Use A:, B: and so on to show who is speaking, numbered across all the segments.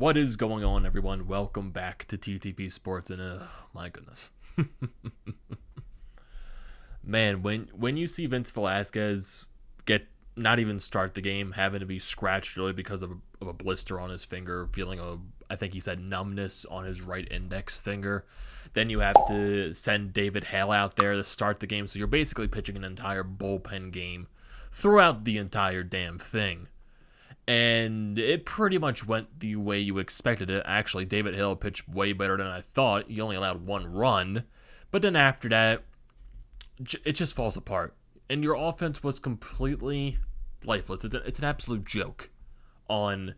A: What is going on, everyone? Welcome back to TTP Sports, and my goodness. Man, when you see Vince Velasquez get not even start the game, having to be scratched really because of a blister on his finger, feeling I think he said numbness on his right index finger, then you have to send David Hale out there to start the game, so you're basically pitching an entire bullpen game throughout the entire damn thing. And it pretty much went the way you expected it. Actually, David Hill pitched way better than I thought. He only allowed one run. But then after that, it just falls apart. And your offense was completely lifeless. It's an absolute joke on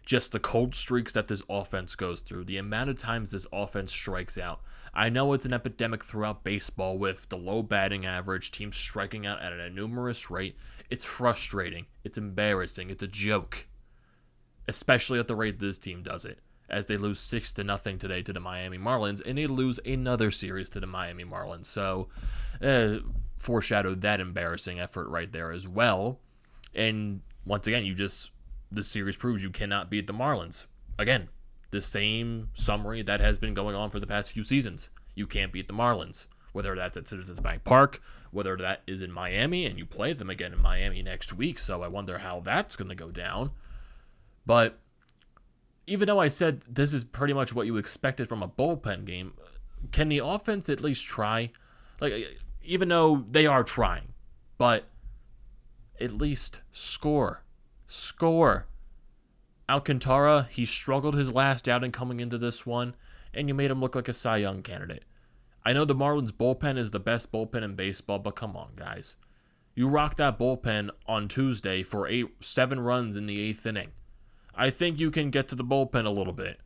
A: just the cold streaks that this offense goes through. The amount of times this offense strikes out. I know it's an epidemic throughout baseball with the low batting average, teams striking out at an enormous rate. It's frustrating. It's embarrassing. It's a joke. Especially at the rate this team does it. As they lose 6-0 today to the Miami Marlins, and they lose another series to the Miami Marlins. So, foreshadowed that embarrassing effort right there as well. And once again, the series proves you cannot beat the Marlins. Again, the same summary that has been going on for the past few seasons. You can't beat the Marlins. Whether that's at Citizens Bank Park, whether that is in Miami, and you play them again in Miami next week, so I wonder how that's going to go down. But even though I said this is pretty much what you expected from a bullpen game, can the offense at least try? Even though they are trying, but at least score. Score. Alcantara, he struggled his last outing coming into this one, and you made him look like a Cy Young candidate. I know the Marlins bullpen is the best bullpen in baseball, but come on, guys. You rocked that bullpen on Tuesday for 7 runs in the 8th inning. I think you can get to the bullpen a little bit.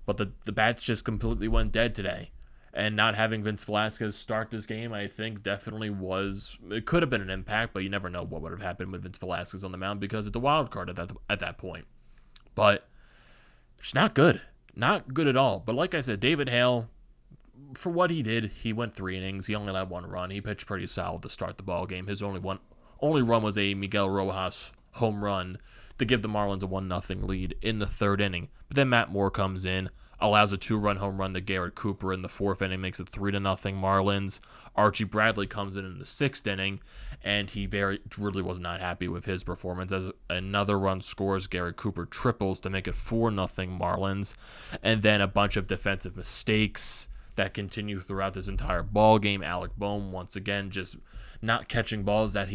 A: But the bats just completely went dead today. And not having Vince Velasquez start this game, I think definitely it could have been an impact, but you never know what would have happened with Vince Velasquez on the mound because it's a wild card at that point. But it's not good. Not good at all. But like I said, David Hale, for what he did, he went 3 innings. He only allowed 1 run. He pitched pretty solid to start the ball game. His only run was a Miguel Rojas home run to give the Marlins a 1-0 lead in the 3rd inning. But then Matt Moore comes in, allows a 2-run home run to Garrett Cooper in the 4th inning, makes it 3-0 Marlins. Archie Bradley comes in the 6th inning, and he really was not happy with his performance as another run scores. Garrett Cooper triples to make it 4-0 Marlins, and then a bunch of defensive mistakes that continue throughout this entire ball game. Alec Bohm, once again, just not catching balls that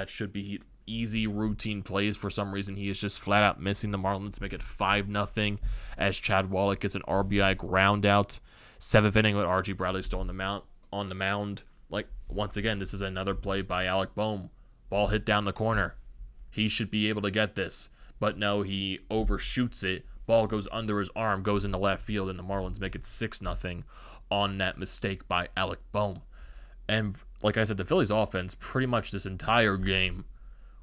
A: should be easy routine plays. For some reason, he is just flat out missing the Marlins, make it 5-0 as Chad Wallach gets an RBI ground out. 7th inning with Archie Bradley still on the mound. Once again, this is another play by Alec Bohm. Ball hit down the corner. He should be able to get this, but no, he overshoots it. Ball goes under his arm, goes into left field, and the Marlins make it 6-0 on that mistake by Alec Bohm. And like I said, the Phillies offense pretty much this entire game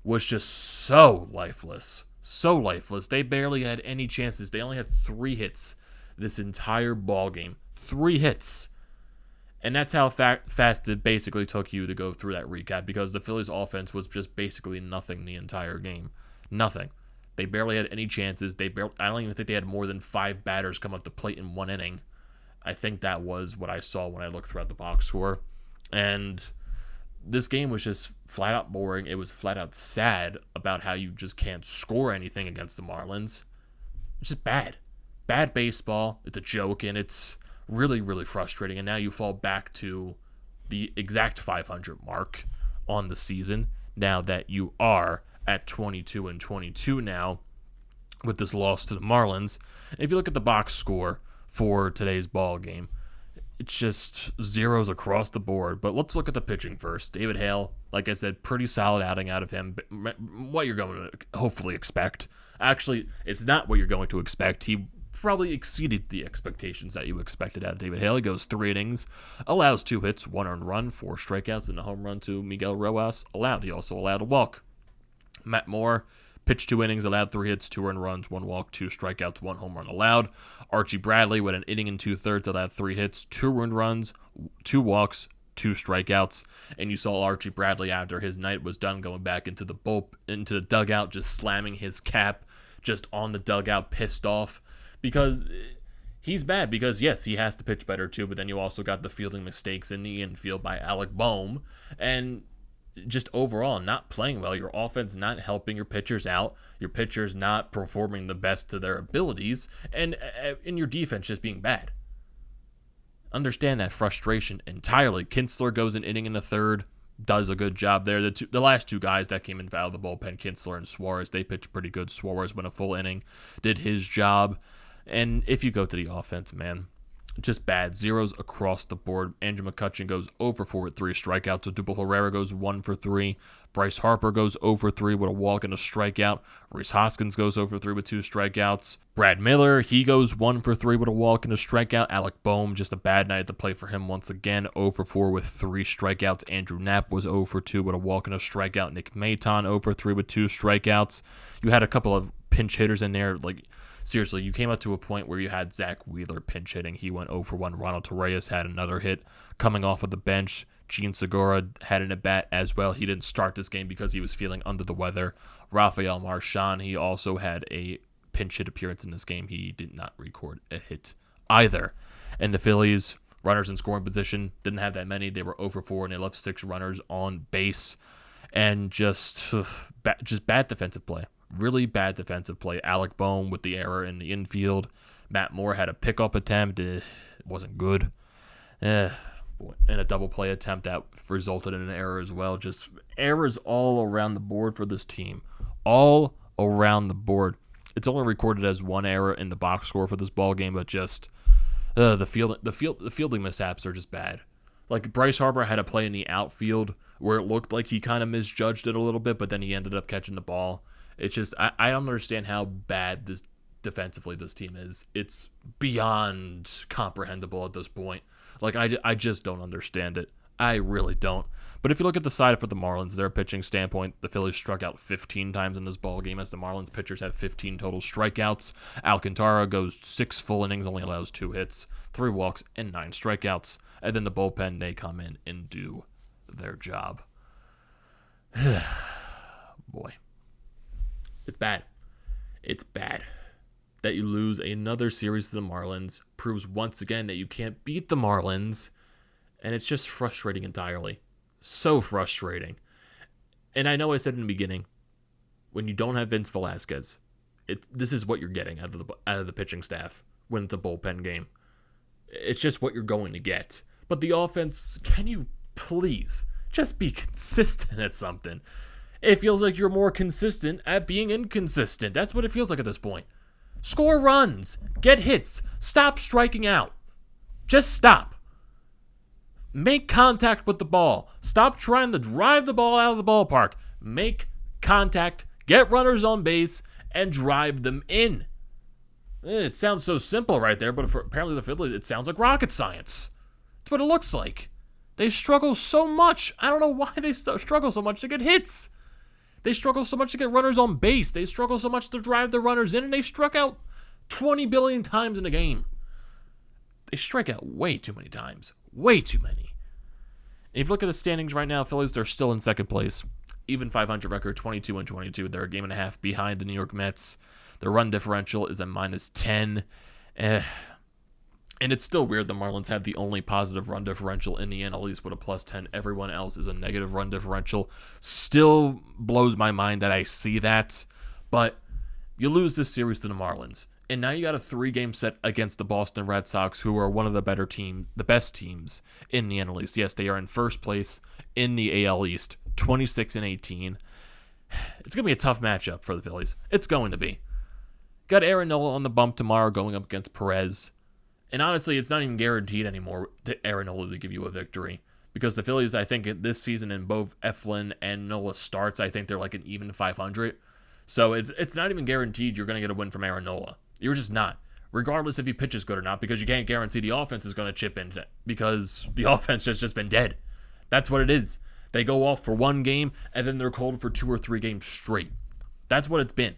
A: was just so lifeless. So lifeless. They barely had any chances. They only had 3 hits this entire ball game. 3 hits. And that's how fast it basically took you to go through that recap, because the Phillies offense was just basically nothing the entire game. Nothing. They barely had any chances. I don't even think they had more than 5 batters come up the plate in 1 inning. I think that was what I saw when I looked throughout the box score. And this game was just flat out boring. It was flat out sad about how you just can't score anything against the Marlins. It's just bad. Bad baseball. It's a joke, and it's really, really frustrating. And now you fall back to the exact 500 mark on the season, now that you are at 22-22 now with this loss to the Marlins. And if you look at the box score for today's ball game, it's just zeros across the board. But let's look at the pitching first. David Hale, like I said, pretty solid outing out of him. What you're going to hopefully expect. Actually, it's not what you're going to expect. He probably exceeded the expectations that you expected out of David Hale. He goes 3 innings, allows 2 hits, 1 earned run, 4 strikeouts, and a home run to Miguel Rojas allowed. He also allowed a walk. Matt Moore pitched 2 innings, allowed 3 hits, 2 earned runs, 1 walk, 2 strikeouts, 1 home run allowed. Archie Bradley with an inning and 2/3, allowed 3 hits, 2 earned runs, 2 walks, 2 strikeouts. And you saw Archie Bradley, after his night was done, going back into the dugout, just slamming his cap, just on the dugout, pissed off, because he's bad. Because, yes, he has to pitch better too, but then you also got the fielding mistakes in the infield by Alec Boehm, and just overall not playing well. Your offense not helping your pitchers out, your pitchers not performing the best to their abilities, and in your defense just being bad. Understand that frustration entirely. Kinsler goes an inning in the third, does a good job there. The last two guys that came in out of the bullpen, Kinsler and Suarez, they pitched pretty good. Suarez went a full inning, did his job. And if you go to the offense, man, just bad. Zeros across the board. Andrew McCutchen goes 0-4 with 3 strikeouts. Odubel Herrera goes 1-for-3. Bryce Harper goes 0-for-3 with a walk and a strikeout. Rhys Hoskins goes 0-for-3 with 2 strikeouts. Brad Miller, he goes 1-for-3 with a walk and a strikeout. Alec Boehm, just a bad night at the plate for him once again. 0-for-4 with 3 strikeouts. Andrew Knapp was 0-for-2 with a walk and a strikeout. Nick Maton 0-for-3 with 2 strikeouts. You had a couple of pinch hitters in there, seriously, you came up to a point where you had Zach Wheeler pinch hitting. He went 0-for-1. Ronald Torreyes had another hit coming off of the bench. Gene Segura had an at-bat as well. He didn't start this game because he was feeling under the weather. Rafael Marchand, he also had a pinch hit appearance in this game. He did not record a hit either. And the Phillies, runners in scoring position, didn't have that many. They were 0-for-4, and they left 6 runners on base. And just bad defensive play. Really bad defensive play. Alec Boehm with the error in the infield. Matt Moore had a pickup attempt. It wasn't good. And a double play attempt that resulted in an error as well. Just errors all around the board for this team. All around the board. It's only recorded as 1 error in the box score for this ball game, but just the fielding mishaps are just bad. Like Bryce Harper had a play in the outfield where it looked like he kind of misjudged it a little bit, but then he ended up catching the ball. It's just, I don't understand how bad this defensively this team is. It's beyond comprehensible at this point. I just don't understand it. I really don't. But if you look at the side for the Marlins, their pitching standpoint, the Phillies struck out 15 times in this ball game as the Marlins pitchers had 15 total strikeouts. Alcantara goes 6 full innings, only allows 2 hits, 3 walks, and 9 strikeouts. And then the bullpen, they come in and do their job. Boy. It's bad. It's bad. That you lose another series to the Marlins proves once again that you can't beat the Marlins, and it's just frustrating entirely. So frustrating. And I know I said in the beginning, when you don't have Vince Velasquez, this is what you're getting out of the pitching staff when it's a bullpen game. It's just what you're going to get. But the offense, can you please just be consistent at something? It feels like you're more consistent at being inconsistent. That's what it feels like at this point. Score runs. Get hits. Stop striking out. Just stop. Make contact with the ball. Stop trying to drive the ball out of the ballpark. Make contact. Get runners on base and drive them in. It sounds so simple right there, but apparently the Phillies, it sounds like rocket science. That's what it looks like. They struggle so much. I don't know why they struggle so much to get hits. They struggle so much to get runners on base. They struggle so much to drive the runners in, and they struck out 20 billion times in a game. They strike out way too many times. Way too many. And if you look at the standings right now, Phillies, they're still in second place. Even 500 record, 22-22. They're a game and a half behind the New York Mets. Their run differential is at -10. And it's still weird the Marlins have the only positive run differential in the NL East with a +10. Everyone else is a negative run differential. Still blows my mind that I see that. But you lose this series to the Marlins. And now you got a 3-game set against the Boston Red Sox, who are one of the best teams in the NL East. Yes, they are in first place in the AL East, 26-18. It's going to be a tough matchup for the Phillies. It's going to be. Got Aaron Nola on the bump tomorrow going up against Perez. And honestly, it's not even guaranteed anymore to Aaron Nola to give you a victory. Because the Phillies, I think, this season in both Eflin and Nola starts, I think they're like an even 500. So it's not even guaranteed you're going to get a win from Aaron Nola. You're just not. Regardless if he pitches good or not, because you can't guarantee the offense is going to chip in. Because the offense has just been dead. That's what it is. They go off for 1 game, and then they're cold for 2 or 3 games straight. That's what it's been.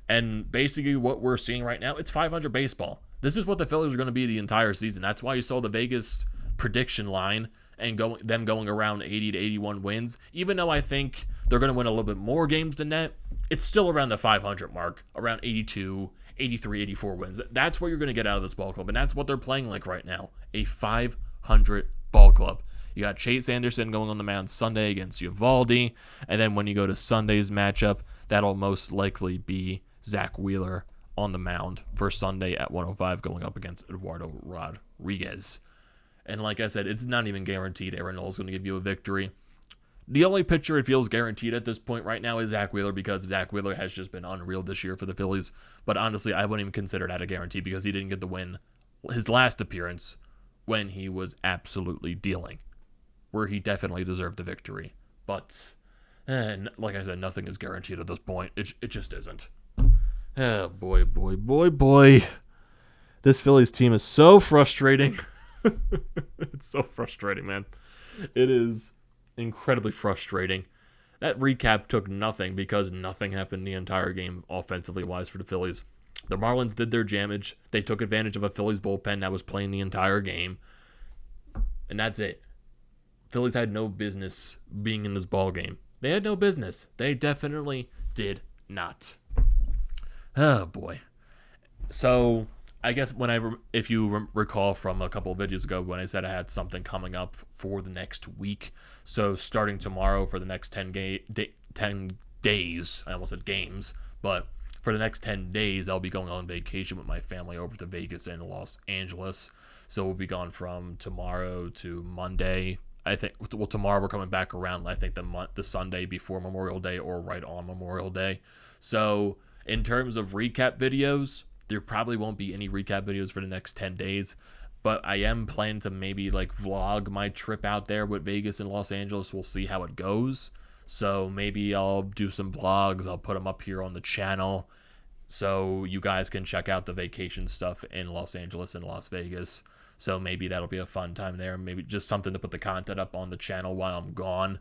A: And basically what we're seeing right now, it's 500 baseball. This is what the Phillies are going to be the entire season. That's why you saw the Vegas prediction line and going around 80 to 81 wins, even though I think they're going to win a little bit more games than that, it's still around the 500 mark, around 82, 83, 84 wins. That's what you're going to get out of this ball club, and that's what they're playing like right now, a 500 ball club. You got Chase Anderson going on the mound Sunday against Uvalde, and then when you go to Sunday's matchup, that'll most likely be Zach Wheeler on the mound for Sunday at 105 going up against Eduardo Rodriguez. And like I said, it's not even guaranteed Aaron Nola is going to give you a victory. The only pitcher it feels guaranteed at this point right now is Zach Wheeler, because Zach Wheeler has just been unreal this year for the Phillies. But honestly, I wouldn't even consider that a guarantee because he didn't get the win his last appearance when he was absolutely dealing, where he definitely deserved the victory. But, like I said, nothing is guaranteed at this point. It just isn't. Oh, boy. This Phillies team is so frustrating. It's so frustrating, man. It is incredibly frustrating. That recap took nothing because nothing happened the entire game offensively wise for the Phillies. The Marlins did their damage. They took advantage of a Phillies bullpen that was playing the entire game. And that's it. Phillies had no business being in this ball game. They had no business. They definitely did not. Oh, boy. So, I guess if you recall from a couple of videos ago when I said I had something coming up for the next week. So, starting tomorrow for the next 10 days, I almost said games, but for the next 10 days, I'll be going on vacation with my family over to Vegas and Los Angeles. So, we'll be gone from tomorrow to Monday. I think, well, tomorrow we're coming back around, I think, the Sunday before Memorial Day or right on Memorial Day. So, in terms of recap videos, there probably won't be any recap videos for the next 10 days, but I am planning to maybe vlog my trip out there with Vegas and Los Angeles. We'll see how it goes. So maybe I'll do some vlogs. I'll put them up here on the channel so you guys can check out the vacation stuff in Los Angeles and Las Vegas. So maybe that'll be a fun time there. Maybe just something to put the content up on the channel while I'm gone.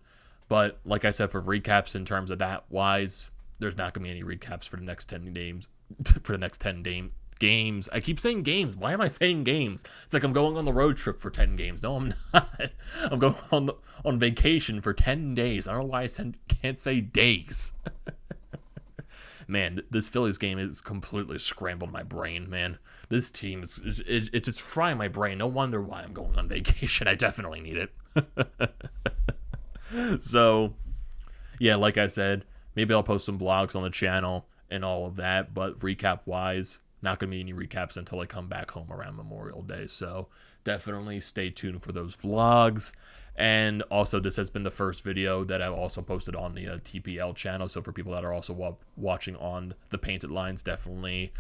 A: But like I said, for recaps in terms of that wise, there's not going to be any recaps for the next 10 games. For the next 10 games. I keep saying games. Why am I saying games? It's like I'm going on the road trip for 10 games. No, I'm not. I'm going on vacation for 10 days. I don't know why I can't say days. Man, this Phillies game is completely scrambled my brain, man. This team it's just frying my brain. No wonder why I'm going on vacation. I definitely need it. So, yeah, like I said, maybe I'll post some vlogs on the channel and all of that, but recap-wise, not going to be any recaps until I come back home around Memorial Day. So definitely stay tuned for those vlogs. And also, this has been the first video that I've also posted on the TPL channel. So for people that are also watching on the Painted Lines, definitely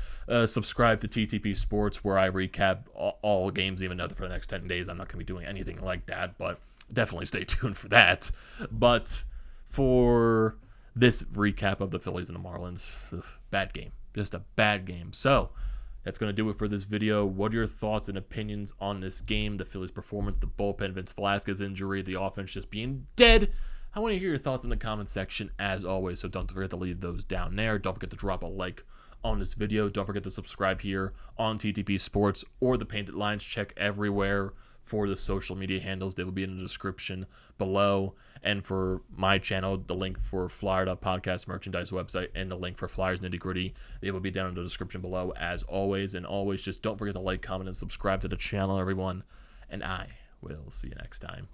A: subscribe to TTP Sports, where I recap all games, even though for the next 10 days I'm not going to be doing anything like that. But definitely stay tuned for that. But for this recap of the Phillies and the Marlins, bad game. Just a bad game. So that's going to do it for this video. What are your thoughts and opinions on this game, the Phillies' performance, the bullpen, Vince Velasquez injury, the offense just being dead? I want to hear your thoughts in the comments section as always, so don't forget to leave those down there. Don't forget to drop a like on this video. Don't forget to subscribe here on TTP Sports or the Painted Lines. Check everywhere for the social media handles. They will be in the description below. And for my channel, the link for Florida Podcast merchandise website and the link for Flyers Nitty Gritty, they will be down in the description below as always. And always, just don't forget to like, comment, and subscribe to the channel, everyone. And I will see you next time.